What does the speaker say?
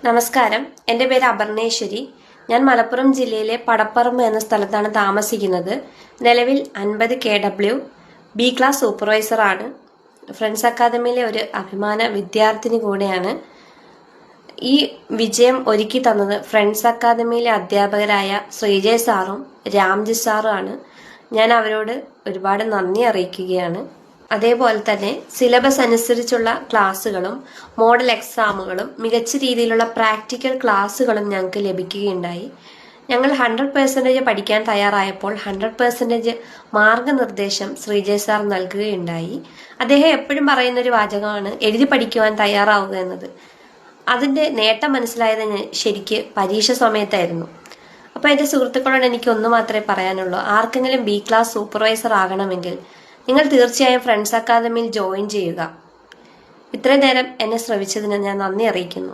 നമസ്കാരം, എൻ്റെ പേര് അപർണേശ്വരി. ഞാൻ മലപ്പുറം ജില്ലയിലെ പടപ്പറമ്പ് എന്ന സ്ഥലത്താണ് താമസിക്കുന്നത്. നിലവിൽ 50 KW ബി ക്ലാസ് സൂപ്പർവൈസറാണ്. ഫ്രണ്ട്സ് അക്കാദമിയിലെ ഒരു അഭിമാന വിദ്യാർത്ഥിനി കൂടെയാണ്. ഈ വിജയം ഒരുക്കി തന്നത് ഫ്രണ്ട്സ് അക്കാദമിയിലെ അധ്യാപകരായ ശ്രീജയ് സാറും രാംജി സാറും ആണ്. ഞാൻ അവരോട് ഒരുപാട് നന്ദി അറിയിക്കുകയാണ്. അതേപോലെ തന്നെ സിലബസ് അനുസരിച്ചുള്ള ക്ലാസ്സുകളും മോഡൽ എക്സാമുകളും മികച്ച രീതിയിലുള്ള പ്രാക്ടിക്കൽ ക്ലാസ്സുകളും ഞങ്ങൾക്ക് ലഭിക്കുകയുണ്ടായി. ഞങ്ങൾ 100% പഠിക്കാൻ തയ്യാറായപ്പോൾ 100% മാർഗനിർദ്ദേശം ശ്രീജയ് സാർ നൽകുകയുണ്ടായി. അദ്ദേഹം എപ്പോഴും പറയുന്നൊരു വാചകമാണ് എഴുതി പഠിക്കുവാൻ തയ്യാറാവുക എന്നത്. അതിൻ്റെ നേട്ടം മനസ്സിലായത് ശരിക്ക് പരീക്ഷ സമയത്തായിരുന്നു. അപ്പോൾ എൻ്റെ സുഹൃത്തുക്കളോട് എനിക്ക് ഒന്ന് മാത്രമേ പറയാനുള്ളൂ. ആർക്കെങ്കിലും ബി ക്ലാസ് സൂപ്പർവൈസർ ആകണമെങ്കിൽ നിങ്ങൾ തീർച്ചയായും ഫ്രണ്ട്സ് അക്കാദമിയിൽ ജോയിൻ ചെയ്യുക. ഇത്രയും നേരം എന്നെ ശ്രവിച്ചതിന് ഞാൻ നന്ദി അറിയിക്കുന്നു.